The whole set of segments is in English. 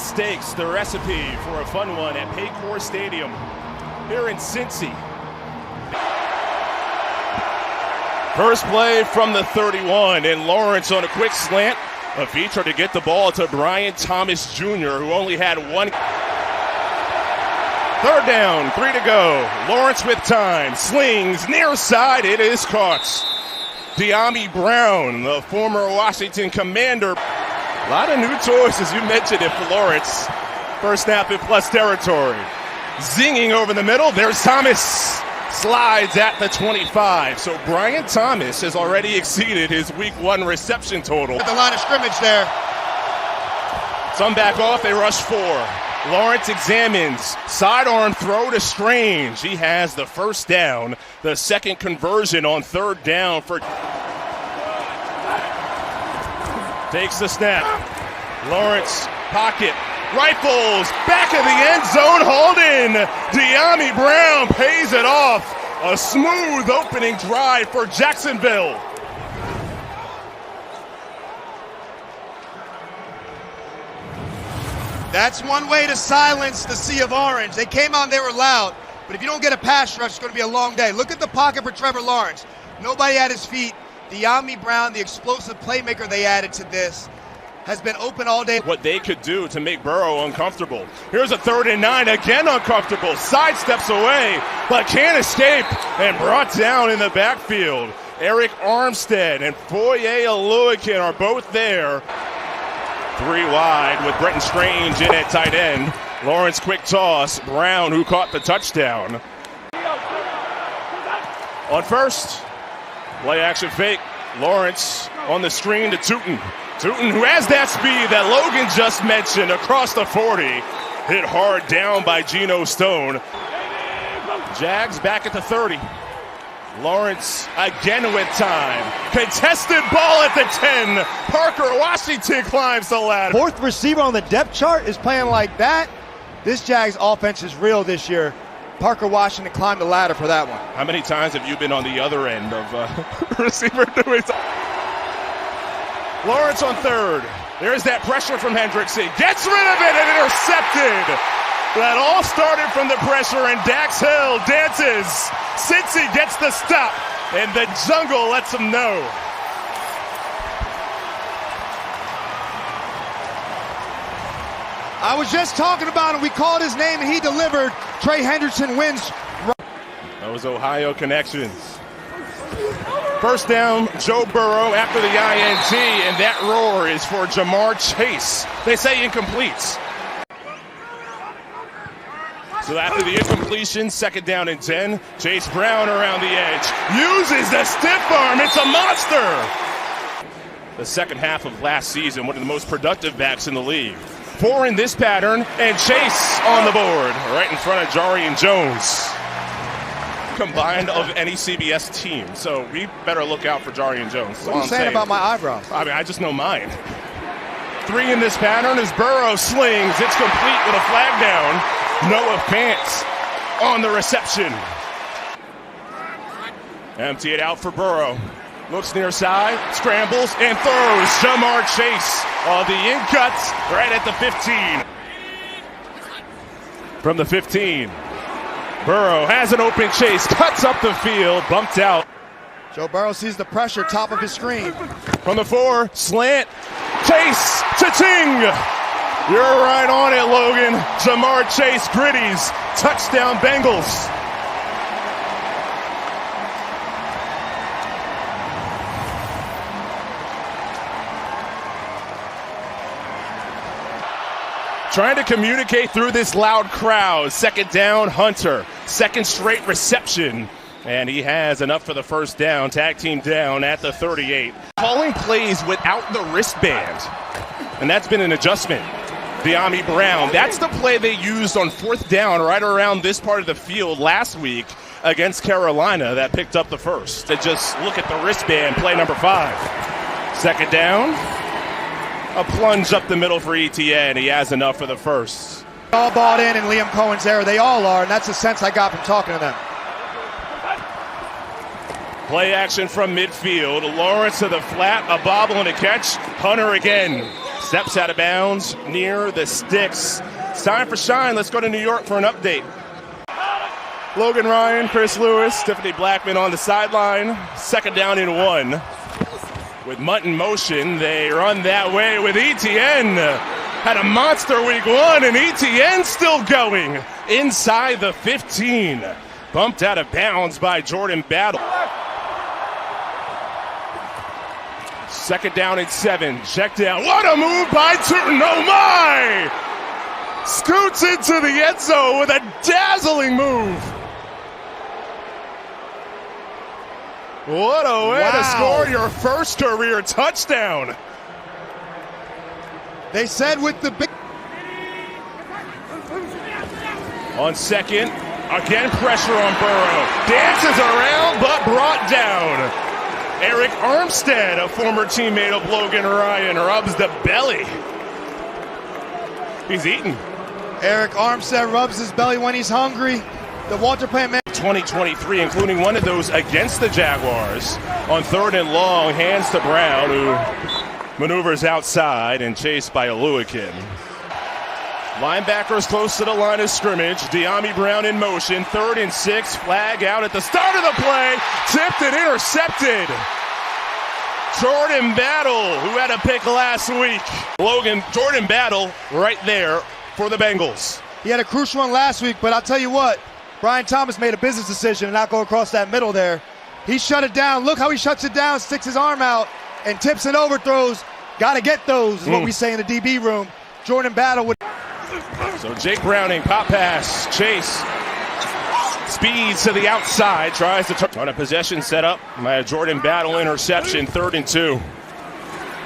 Steaks, the recipe for a fun one at Paycor Stadium here in Cincy. First play from the 31, and Lawrence on a quick slant. A feature to get the ball to Brian Thomas Jr., who only had one. Third down, 3 to go. Lawrence with time, slings near side. It is caught. Dyami Brown, the former Washington Commander. A lot of new toys, as you mentioned it, for Lawrence. First snap in plus territory. Zinging over the middle. There's Thomas. Slides at the 25. So Brian Thomas has already exceeded his week 1 reception total. At the line of scrimmage there. Some back off, they rush 4. Lawrence examines. Sidearm throw to Strange. He has the first down. The second conversion on third down for. Takes the snap. Lawrence, pocket. Rifles, back of the end zone, holding. Dyami Brown pays it off. A smooth opening drive for Jacksonville. That's one way to silence the sea of orange. They came on, they were loud. But if you don't get a pass rush, it's going to be a long day. Look at the pocket for Trevor Lawrence. Nobody at his feet. Dyami Brown, the explosive playmaker they added to this, has been open all day. What they could do to make Burrow uncomfortable. Here's a 3rd and 9, again uncomfortable. Sidesteps away, but can't escape, and brought down in the backfield. Eric Armstead and Foye Oluwakin are both there. 3 wide with Brenton Strange in at tight end. Lawrence quick toss. Brown, who caught the touchdown. On first, play action fake. Lawrence on the screen to Tootin. Tootin, who has that speed that Logan just mentioned, across the 40. Hit hard down by Geno Stone. Jags back at the 30. Lawrence again with time. Contested ball at the 10. Parker Washington climbs the ladder. 4th receiver on the depth chart is playing like that. This Jags offense is real this year. Parker Washington climbed the ladder for that one. How many times have you been on the other end of receiver doing something? Lawrence on 3rd. There's that pressure from Hendrickson. Gets rid of it and intercepted. That all started from the pressure, and Dax Hill dances. Cincy gets the stop, and the jungle lets him know. I was just talking about him. We called his name, and he delivered. Trey Hendrickson wins. That was Ohio connections. First down, Joe Burrow after the INT, and that roar is for Jamar Chase. They say incomplete. So after the incompletion, 2nd down and 10, Chase Brown around the edge. Uses the stiff arm. It's a monster. The second half of last season, one of the most productive backs in the league. 4 in this pattern, and Chase on the board, right in front of Jarian Jones. Combined of any CBS team, so we better look out for Jarian Jones. What are you saying about my eyebrows? I mean, I just know mine. 3 in this pattern as Burrow slings. It's complete with a flag down. Noah Fant on the reception. Empty it out for Burrow. Looks near side, scrambles, and throws. Jamar Chase on the in-cut right at the 15. From the 15. Burrow has an open Chase, cuts up the field, bumped out. Joe Burrow sees the pressure, top of his screen. From the 4, slant, Chase, cha-ching! You're right on it, Logan. Jamar Chase, Gritties, touchdown Bengals. Trying to communicate through this loud crowd. 2nd down, Hunter. 2nd straight reception. And he has enough for the first down. Tag team down at the 38. Calling plays without the wristband. And that's been an adjustment. Dyami Brown. That's the play they used on 4th down right around this part of the field last week against Carolina that picked up the first. To just look at the wristband, play number 5. 2nd down. A plunge up the middle for ETN. He has enough for the first. All bought in, and Liam Cohen's there. They all are, and that's the sense I got from talking to them. Play action from midfield. Lawrence to the flat, a bobble and a catch. Hunter again. Steps out of bounds near the sticks. It's time for Shine. Let's go to New York for an update. Logan Ryan, Chris Lewis, Tiffany Blackman on the sideline. Second down and 1. With Munt in motion, they run that way with Etienne. Had a monster week 1, and Etienne still going inside the 15. Bumped out of bounds by Jordan Battle. Second down and 7. Check down. What a move by Tootin. Oh my! Scoots into the end zone with a dazzling move. What a way to score your first career touchdown. They said with the big... On second, again pressure on Burrow. Dances around but brought down. Eric Armstead, a former teammate of Logan Ryan, rubs the belly. He's eating. Eric Armstead rubs his belly when he's hungry. The Walter Payton man. 2023, including one of those against the Jaguars. On third and long, hands to Brown, who maneuvers outside and chased by Oluwakin. Linebackers close to the line of scrimmage. De'Ami Brown in motion. 3rd and 6. Flag out at the start of the play. Tipped and intercepted. Jordan Battle, who had a pick last week. Jordan Battle right there for the Bengals. He had a crucial one last week, but I'll tell you what. Brian Thomas made a business decision to not go across that middle there. He shut it down. Look how he shuts it down, sticks his arm out, and tips and overthrows. Got to get those, is what we say in the DB room. Jordan Battle would... So Jake Browning, pop pass, chase, speeds to the outside, tries to turn on a possession set up by a Jordan Battle interception, 3rd and 2.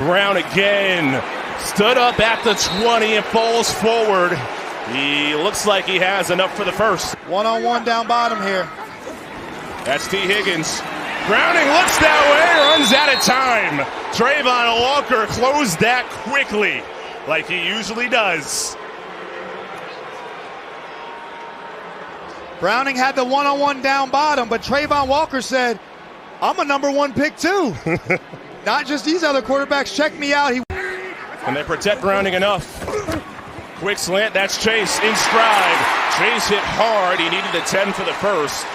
Brown again, stood up at the 20 and falls forward. He looks like he has enough for the first. One-on-one down bottom here. That's T. Higgins. Browning looks that way, runs out of time. Trayvon Walker closed that quickly, like he usually does. Browning had the one-on-one down bottom, but Trayvon Walker said, I'm a number 1 pick too. Not just these other quarterbacks. Check me out. And they protect Browning enough. Quick slant, that's Chase in stride. Chase hit hard. He needed the 10 for the first.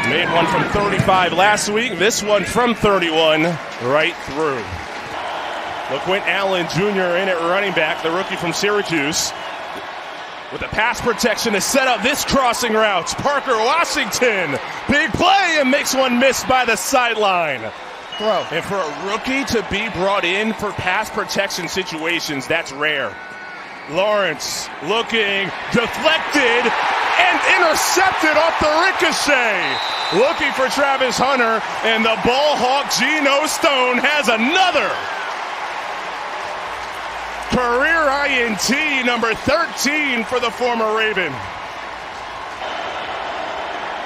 Made one from 35 last week. This one from 31 right through. LaQuint Allen Jr. in at running back, the rookie from Syracuse. With the pass protection to set up this crossing route. Parker Washington, big play, and makes one miss by the sideline. Throw. And for a rookie to be brought in for pass protection situations, that's rare. Lawrence looking, deflected, and intercepted off the ricochet. Looking for Travis Hunter, and the ball hawk Geno Stone has another career INT, number 13 for the former Raven.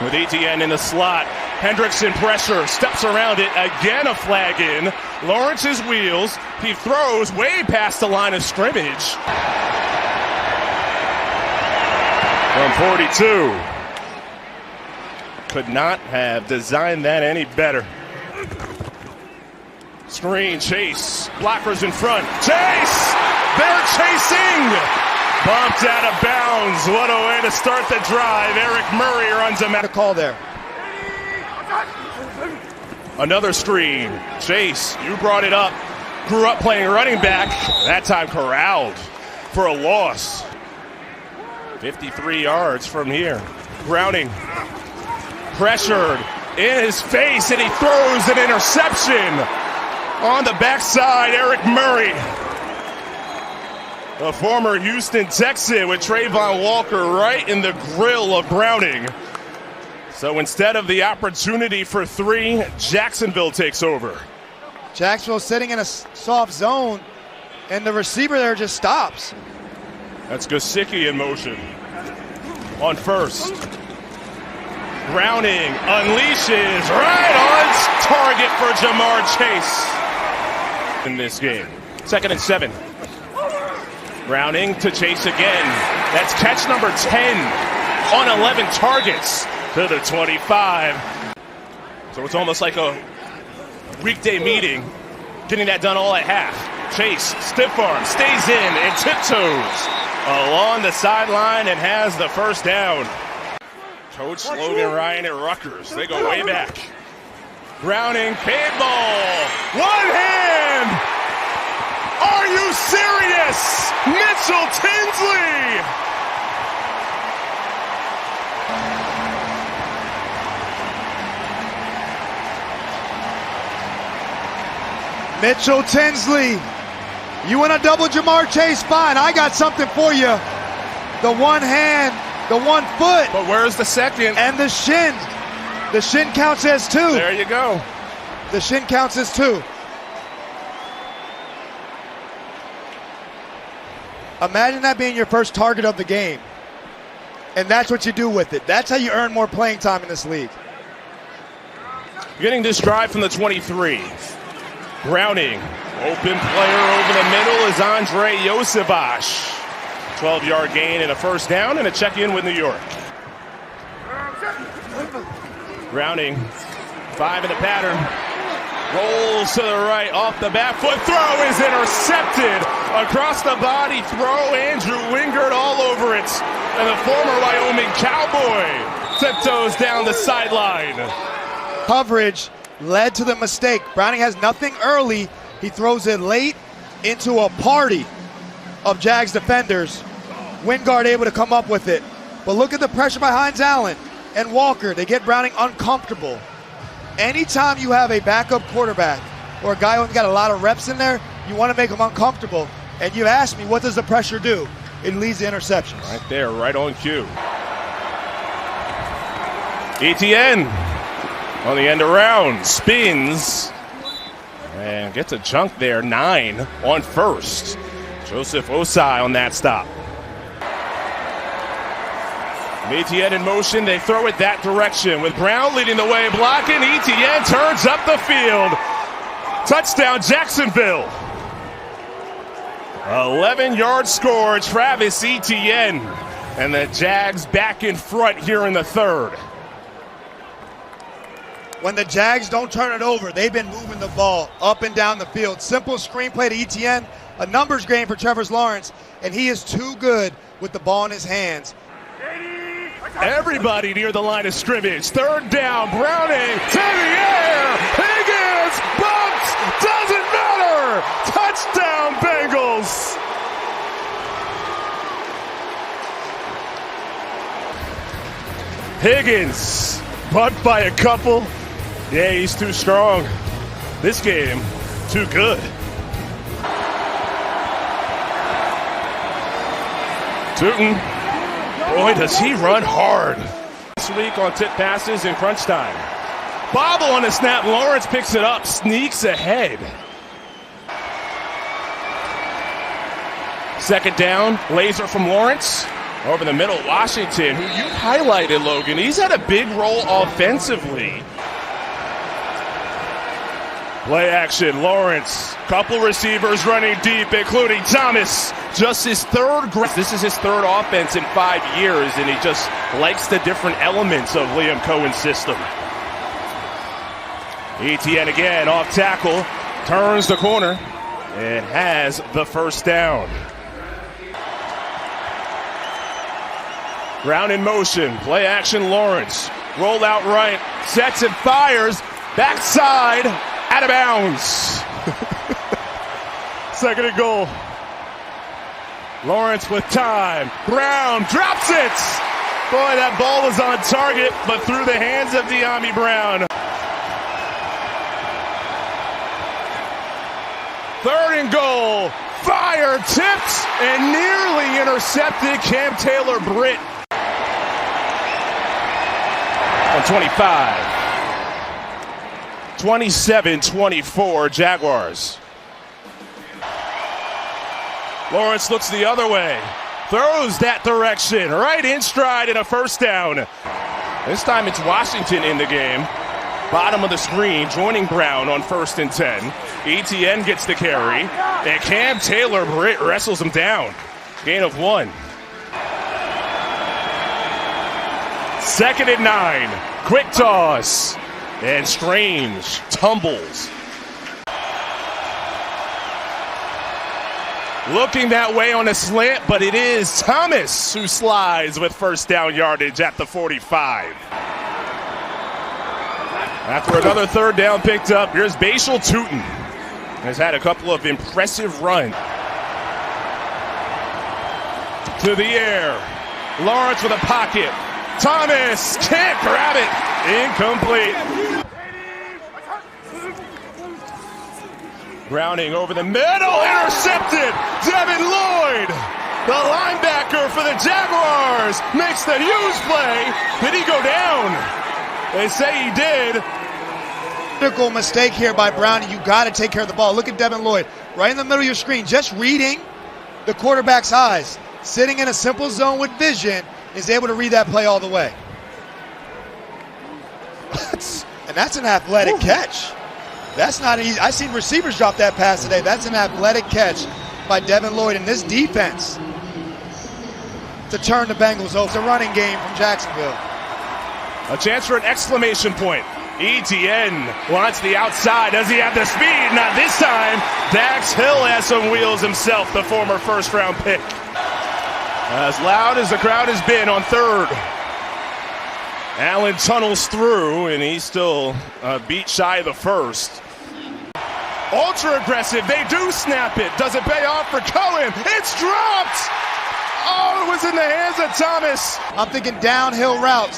With Etienne in the slot, Hendrickson pressure, steps around it, again a flag in. Lawrence's wheels, he throws way past the line of scrimmage. From 42. Could not have designed that any better. Screen, Chase, blockers in front. Chase! They're chasing! Bumped out of bounds. What a way to start the drive. Eric Murray runs him out. A call there. Another screen. Chase, you brought it up. Grew up playing running back. That time corralled for a loss. 53 yards from here. Browning pressured in his face, and he throws an interception. On the backside, Eric Murray. The former Houston Texan with Trayvon Walker right in the grill of Browning. So instead of the opportunity for 3, Jacksonville takes over. Jacksonville sitting in a soft zone, and the receiver there just stops. That's Gesicki in motion. On first. Browning unleashes right on target for Jamar Chase in this game. 2nd and 7. Browning to Chase again. That's catch number 10 on 11 targets to the 25. So it's almost like a weekday meeting getting that done all at half. Chase, stiff arm, stays in and tiptoes along the sideline and has the first down. Coach Logan Ryan at Rutgers. They go way back. Browning, paid ball. One hand. Are you serious? Mitchell Tinsley. Mitchell Tinsley. You want to double Jamar Chase? Fine. I got something for you. The one hand, the 1 foot. But where's the second? And the shin. The shin counts as 2. There you go. The shin counts as 2. Imagine that being your first target of the game. And that's what you do with it. That's how you earn more playing time in this league. Getting this drive from the 23. Browning, open player over the middle is Andre Yosevash. 12-yard gain and a first down and a check-in with New York. Browning, 5 in the pattern. Rolls to the right, off the back foot, throw is intercepted. Across the body throw, Andrew Wingard all over it. And the former Wyoming Cowboy tiptoes down the sideline. Coverage led to the mistake. Browning has nothing early. He throws it late into a party of Jags defenders. Wingard able to come up with it. But look at the pressure by Hines Allen and Walker. They get Browning uncomfortable. Anytime you have a backup quarterback or a guy who's got a lot of reps in there, you want to make him uncomfortable. And you ask me, what does the pressure do? It leads to interceptions. Right there, right on cue. ETN on the end around, spins, and gets a chunk there, 9 on first. Joseph Osai on that stop. ETN in motion, they throw it that direction with Brown leading the way, blocking. ETN turns up the field. Touchdown, Jacksonville. 11-yard score, Travis Etienne. And the Jags back in front here in the third. When the Jags don't turn it over, they've been moving the ball up and down the field. Simple screenplay to Etienne, a numbers game for Trevor Lawrence, and he is too good with the ball in his hands. Everybody near the line of scrimmage. Third down, Browning to the air. Higgins bumps, doesn't matter. Touchdown, Bengals. Higgins bumped by a couple. Yeah, he's too strong. This game, too good. Tootin'. Boy, does he run hard. This week on tip passes in crunch time. Bobble on the snap. Lawrence picks it up, sneaks ahead. Second down, laser from Lawrence. Over the middle, Washington, who you highlighted, Logan. He's had a big role offensively. Play action, Lawrence. Couple receivers running deep, including Thomas. Just his third. This is his third offense in 5 years, and he just likes the different elements of Liam Cohen's system. ETN again, off tackle, turns the corner, and has the first down. Brown in motion, play action, Lawrence. Roll out right, sets and fires, backside, out of bounds. Second and goal. Lawrence with time. Brown drops it. Boy, that ball was on target, but through the hands of De'Ami Brown. Third and goal. Fire tipped and nearly intercepted. Cam Taylor-Britt on 25. 27-24 Jaguars. Lawrence looks the other way. Throws that direction. Right in stride and a first down. This time it's Washington in the game. Bottom of the screen, joining Brown on 1st and 10. ETN gets the carry. And Cam Taylor-Britt wrestles him down. Gain of 1. 2nd and 9. Quick toss. And Strange tumbles. Looking that way on a slant, but it is Thomas who slides with first down yardage at the 45. After another third down picked up, here's Bashal Tootin. Has had a couple of impressive runs. To the air. Lawrence with a pocket. Thomas can't grab it. Incomplete. Browning over the middle. Intercepted. Devin Lloyd, the linebacker for the Jaguars, makes the huge play. Did he go down? They say he did. Critical mistake here by Browning. You got to take care of the ball. Look at Devin Lloyd right in the middle of your screen, just reading the quarterback's eyes, sitting in a simple zone with vision, is able to read that play all the way. And that's an athletic catch. That's not easy. I've seen receivers drop that pass today. That's an athletic catch by Devin Lloyd and this defense to turn the Bengals over. It's a running game from Jacksonville. A chance for an exclamation point. Etienne wants the outside. Does he have the speed? Not this time. Dax Hill has some wheels himself, the former first-round pick. As loud as the crowd has been on third. Allen tunnels through, and he's still a beat shy of the first. Ultra aggressive. They do snap it. Does it pay off for Cohen? It's dropped! Oh, it was in the hands of Thomas. I'm thinking downfield routes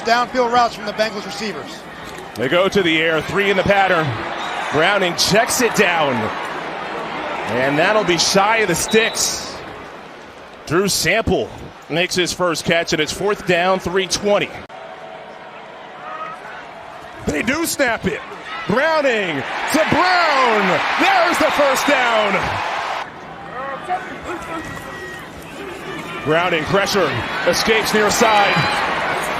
from the Bengals receivers. They go to the air, 3 in the pattern. Browning checks it down. And that'll be shy of the sticks. Drew Sample makes his first catch, and it's 4th down, 3:20. They do snap it. Browning to Brown. There's the first down. Browning pressure, escapes near side.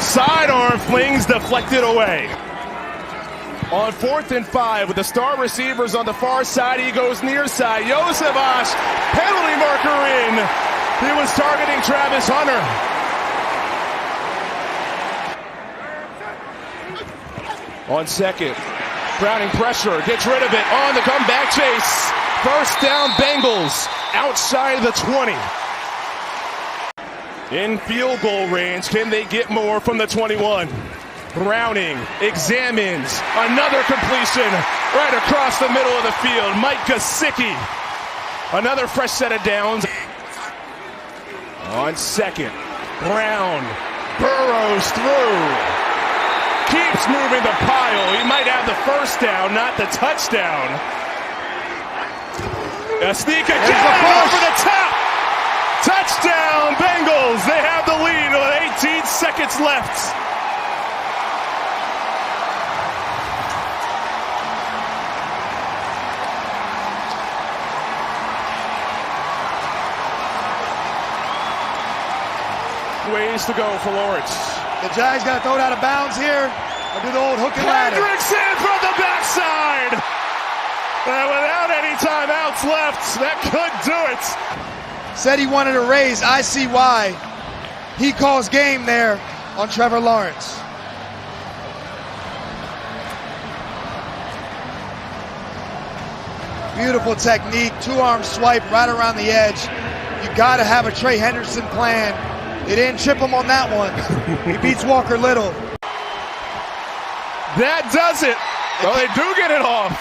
Sidearm flings deflected away. On 4th and 5 with the star receivers on the far side, he goes near side. Josevich, penalty marker in. He was targeting Travis Hunter. On 2nd, Browning pressure, gets rid of it on the comeback chase. First down Bengals, outside the 20. In field goal range, can they get more from the 21? Browning examines another completion right across the middle of the field. Mike Gesicki, another fresh set of downs. On 2nd, Brown burrows through. Keeps moving the pile. He might have the first down, not the touchdown. A sneak again over the top. Touchdown, Bengals. They have the lead with 18 seconds left. Ways to go for Lawrence. The Jags got to throw it out of bounds here or do the old hook and ladder. Hendrickson from the backside. Without any timeouts left, that could do it. Said he wanted a raise. I see why. He calls game there on Trevor Lawrence. Beautiful technique. 2-arm swipe right around the edge. You got to have a Trey Henderson plan. They didn't chip him on that one. He beats Walker Little. That does it. Well, they do get it off.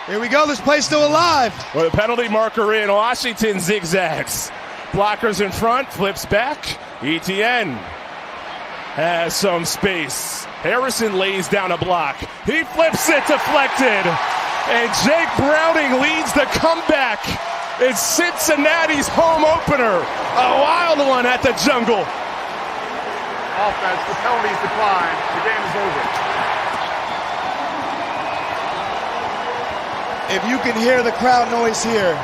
Here we go. This play's still alive. With a penalty marker in, Washington zigzags. Blockers in front, flips back. Etienne has some space. Harrison lays down a block. He flips it, deflected. And Jake Browning leads the comeback. It's Cincinnati's home opener. A wild one at the Jungle. Offense, the penalties decline. The game is over. If you can hear the crowd noise here,